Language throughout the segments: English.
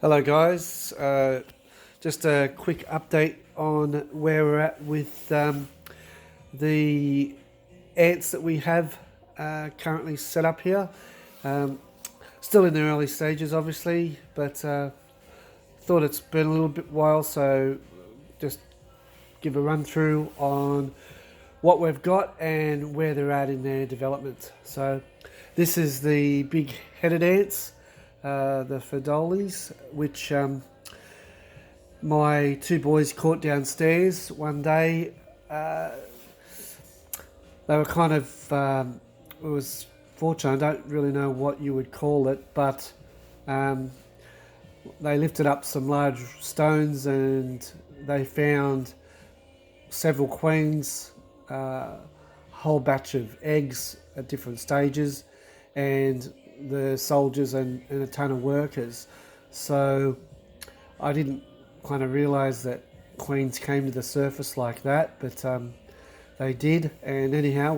Hello guys, just a quick update on where we're at with the ants that we have currently set up here. Still in the early stages obviously, but thought it's been a little bit while, so just give a run through on what we've got and where they're at in their development. So this is the big headed ants, the Phedoles, which my two boys caught downstairs one day. They were kind of, it was fortunate, I don't really know what you would call it, but they lifted up some large stones and they found several queens, a whole batch of eggs at different stages, and the soldiers and a ton of workers. So I didn't kind of realise that queens came to the surface like that, but they did. And anyhow,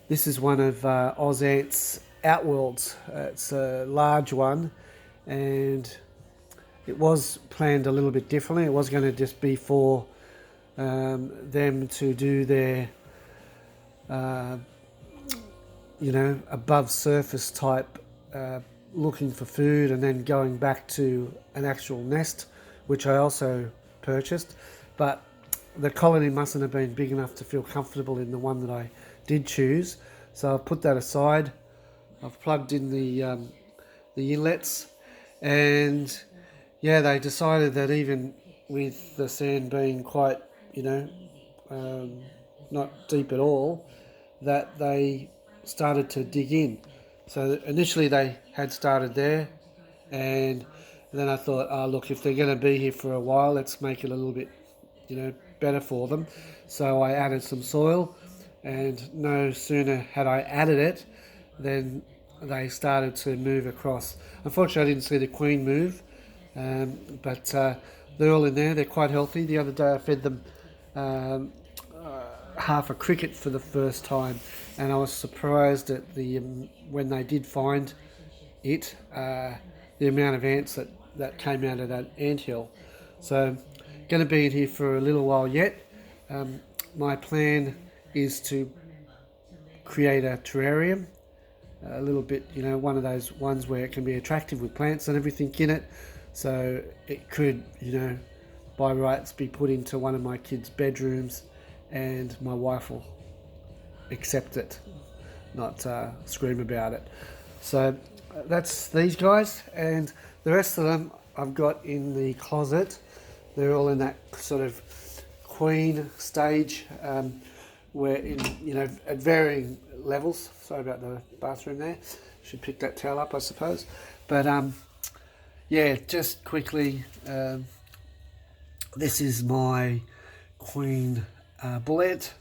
this is one of AusAnt's outworlds. It's a large one, and it was planned a little bit differently. It was going to just be for them to do their above surface type looking for food and then going back to an actual nest, which I also purchased. But the colony mustn't have been big enough to feel comfortable in the one that I did choose, so I've put that aside. I've plugged in the inlets, and yeah, they decided that even with the sand being quite not deep at all, that they started to dig in. So initially they had started there, and then I thought, oh look, if they're going to be here for a while, let's make it a little bit better for them. So I added some soil, and no sooner had I added it than they started to move across. Unfortunately I didn't see the queen move, but they're all in there. They're quite healthy. The other day I fed them half a cricket for the first time, and I was surprised at the when they did find it, the amount of ants that came out of that anthill. So going to be in here for a little while yet. My plan is to create a terrarium, a little bit, one of those ones where it can be attractive with plants and everything in it, so it could, by rights be put into one of my kids' bedrooms, and my wife will accept it, not scream about it. So that's these guys, and the rest of them I've got in the closet. They're all in that sort of queen stage, where at varying levels. Sorry about the bathroom there. Should pick that towel up, I suppose. But yeah, just quickly, this is my queen bull ant.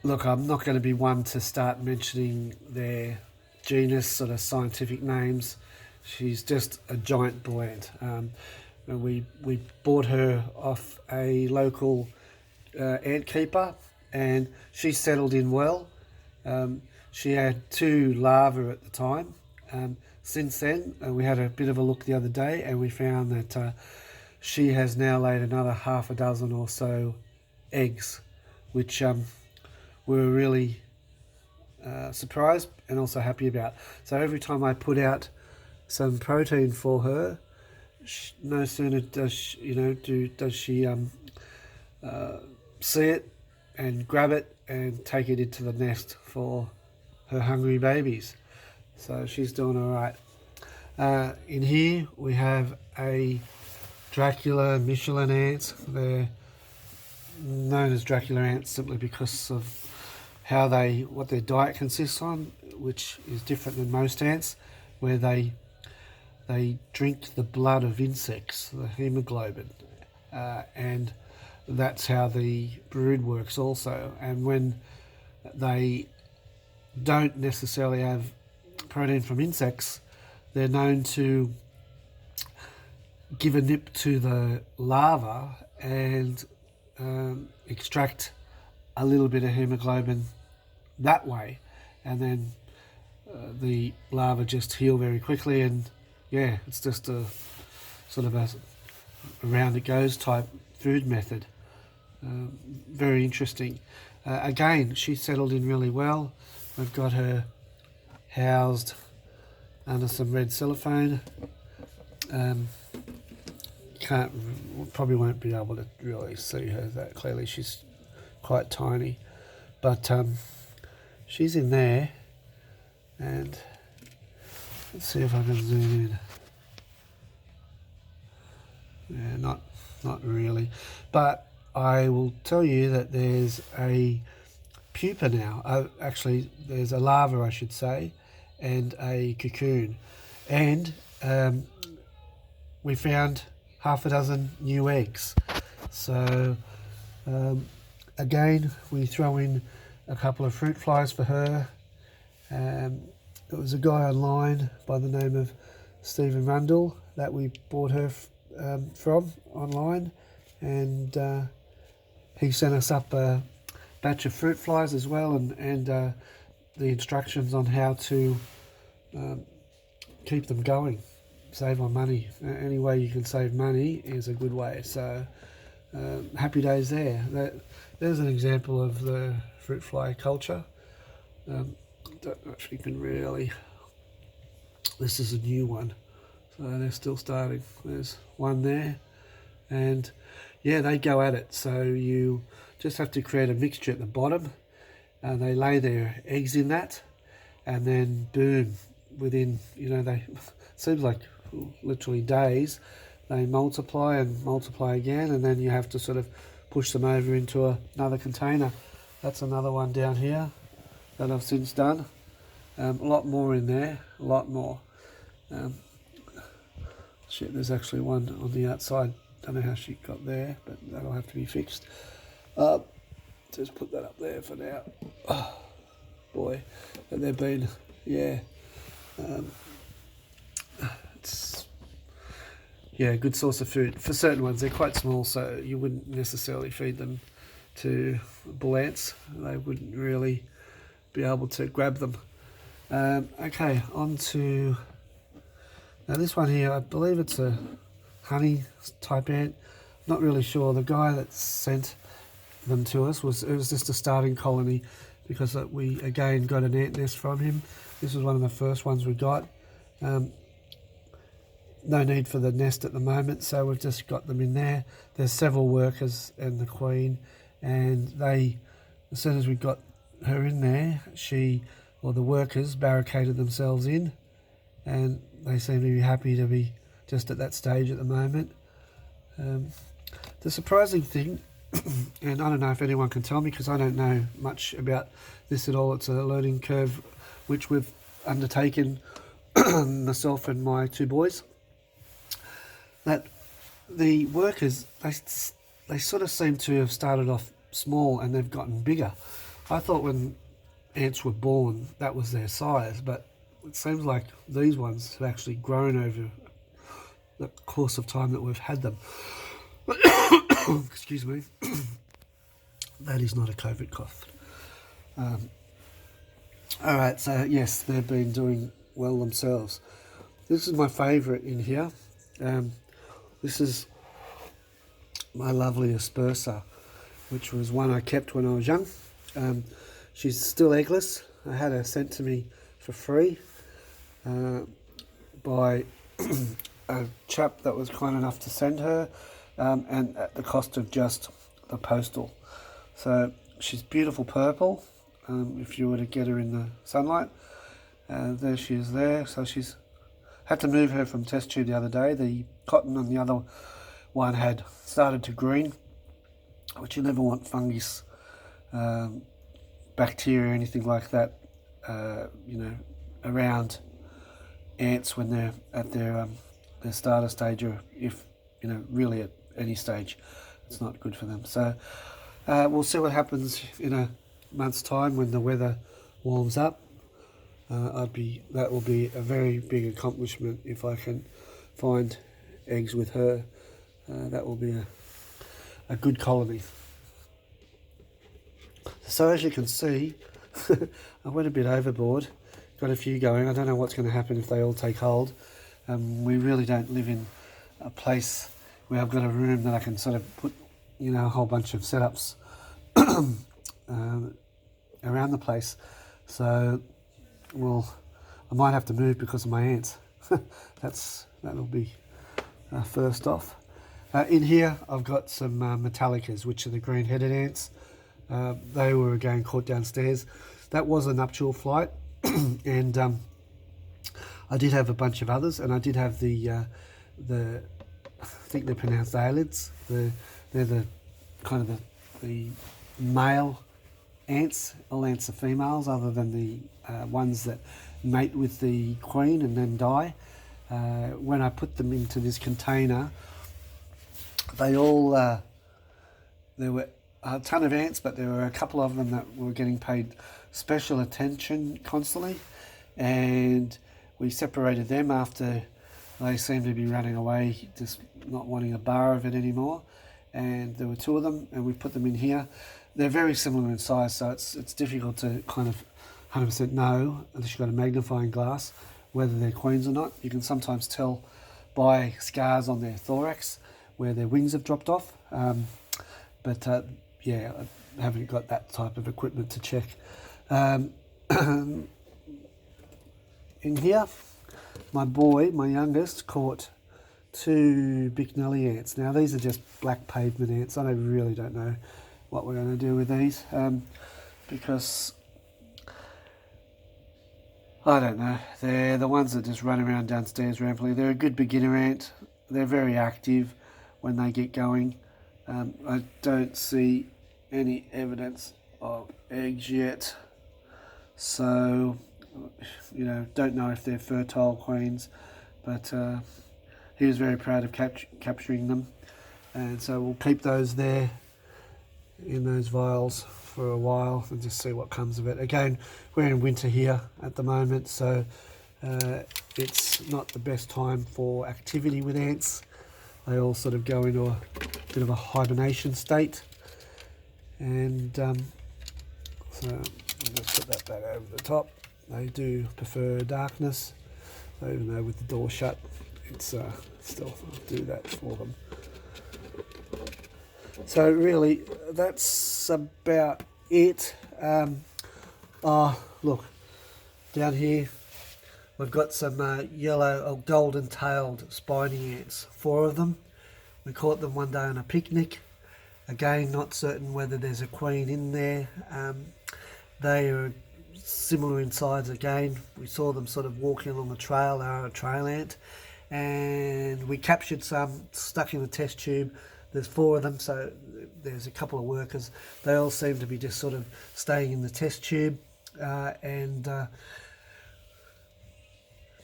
Look, I'm not going to be one to start mentioning their genus, sort of scientific names. She's just a giant bull ant. And we bought her off a local ant keeper, and she settled in well. She had 2 larvae at the time. Since then, we had a bit of a look the other day, and we found that she has now laid another half a dozen or so eggs, which we're really surprised and also happy about. So every time I put out some protein for her, no sooner does she see it and grab it and take it into the nest for her hungry babies. So she's doing all right. In here we have a Dracula Michelin ant. They're known as Dracula ants simply because of what their diet consists on, which is different than most ants, where they drink the blood of insects, the hemoglobin, and that's how the brood works also. And when they don't necessarily have protein from insects, they're known to give a nip to the larva and extract a little bit of hemoglobin that way, and then the larvae just heal very quickly, and yeah, it's just a sort of a around it goes type food method. Very interesting. Again, she settled in really well. We've got her housed under some red cellophane. Probably won't be able to really see her that clearly. She's quite tiny, but she's in there, and let's see if I can zoom in. Yeah, not really, but I will tell you that there's a pupa now. Actually, there's a larva, I should say, and a cocoon, and we found half a dozen new eggs. So again, we throw in a couple of fruit flies for her. It was a guy online by the name of Stephen Rundle that we bought her from online, and he sent us up a batch of fruit flies as well, and the instructions on how to keep them going, save on money. Any way you can save money is a good way. So happy days there. There's an example of the fruit fly culture. Don't know if you can really. This is a new one, so they're still starting. There's one there, and yeah, they go at it. So you just have to create a mixture at the bottom, and they lay their eggs in that, and then boom, within, they seems like literally days, they multiply and multiply again, and then you have to sort of push them over into another container. That's another one down here that I've since done. A lot more in there, a lot more. There's actually one on the outside. Don't know how she got there, but that'll have to be fixed. Just put that up there for now. Oh, boy, and they've been, it's a good source of food. For certain ones, they're quite small, so you wouldn't necessarily feed them to bull ants. They wouldn't really be able to grab them. Okay, on to now this one here. I believe it's a honey type ant. Not really sure. The guy that sent them to us was just a starting colony, because we again got an ant nest from him. This was one of the first ones we got. No need for the nest at the moment, so we've just got them in there. There's several workers and the queen, and they, as soon as we got her in there, the workers barricaded themselves in, and they seem to be happy to be just at that stage at the moment. The surprising thing, and I don't know if anyone can tell me because I don't know much about this at all, it's a learning curve which we've undertaken, myself and my two boys, that the workers, they sort of seem to have started off small and they've gotten bigger. I thought when ants were born that was their size, but it seems like these ones have actually grown over the course of time that we've had them. Excuse me. That is not a COVID cough. Alright, so yes, they've been doing well themselves. This is my favourite in here. This is my lovely Aspersa, which was one I kept when I was young. She's still eggless. I had her sent to me for free by a chap that was kind enough to send her, and at the cost of just the postal. So she's beautiful purple, if you were to get her in the sunlight. There she is there. So she's had to move her from test tube the other day. The cotton on the other one had started to green, which you never want fungus, bacteria or anything like that, around ants when they're at their starter stage, or if really at any stage. It's not good for them. So we'll see what happens in a month's time when the weather warms up. That will be a very big accomplishment if I can find eggs with her. That will be a good colony. So as you can see, I went a bit overboard got a few going. I don't know what's going to happen if they all take hold. We really don't live in a place where I've got a room that I can sort of put, a whole bunch of setups around the place. So, I might have to move because of my ants. That'll be first off. In here, I've got some Metallicas, which are the green-headed ants. They were again caught downstairs. That was a nuptial flight, and I did have a bunch of others, and I did have the I think they're pronounced aelids. They're the kind of the male ants. All ants are females, other than the ones that mate with the queen and then die. When I put them into this container, they all there were a ton of ants, but there were a couple of them that were getting paid special attention constantly, and we separated them after they seemed to be running away, just not wanting a bar of it anymore. And there were two of them, and we put them in here. They're very similar in size, so it's difficult to kind of 100% know, unless you've got a magnifying glass, whether they're queens or not. You can sometimes tell by scars on their thorax where their wings have dropped off. Yeah, I haven't got that type of equipment to check. In here, my youngest, caught 2 Bicknelly ants. Now these are just black pavement ants. I really don't know what we're going to do with these, because I don't know. They're the ones that just run around downstairs rampantly. They're a good beginner ant. They're very active when they get going. I don't see any evidence of eggs yet, so don't know if they're fertile queens, but he was very proud of capturing them, and so we'll keep those there in those vials for a while and just see what comes of it. Again, we're in winter here at the moment, so it's not the best time for activity with ants. They all sort of go into a bit of a hibernation state, and so I'll just put that back over the top. They do prefer darkness, so even though with the door shut, it's still do that for them. So really, that's about it. Look, down here we've got some yellow or golden-tailed spiny ants, 4 of them. We caught them one day on a picnic. Again, not certain whether there's a queen in there. They are similar in size again. We saw them sort of walking along the trail. They are a trail ant. And we captured some, stuck in a test tube. There's 4 of them, so there's a couple of workers. They all seem to be just sort of staying in the test tube, and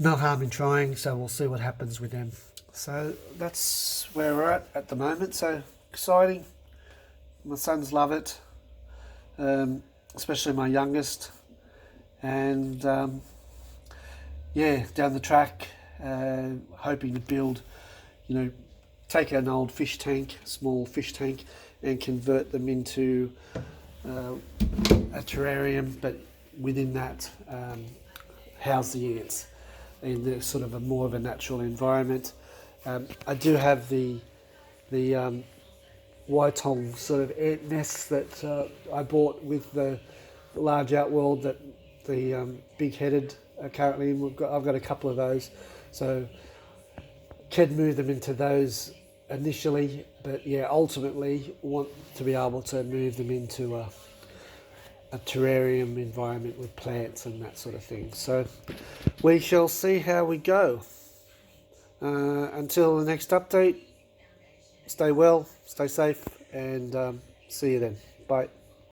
no harm in trying, so we'll see what happens with them. So that's where we're at the moment. So exciting. My sons love it, especially my youngest. And yeah, down the track, hoping to build, take an old fish tank, small fish tank, and convert them into a terrarium, but within that house the ants in the sort of more of a natural environment. I do have the Waitong sort of ant nests that I bought with the large outworld that the big-headed are currently in. I've got a couple of those, so can move them into those initially, but yeah, ultimately want to be able to move them into a terrarium environment with plants and that sort of thing. So we shall see how we go. Until the next update, stay well, stay safe, and see you then. Bye.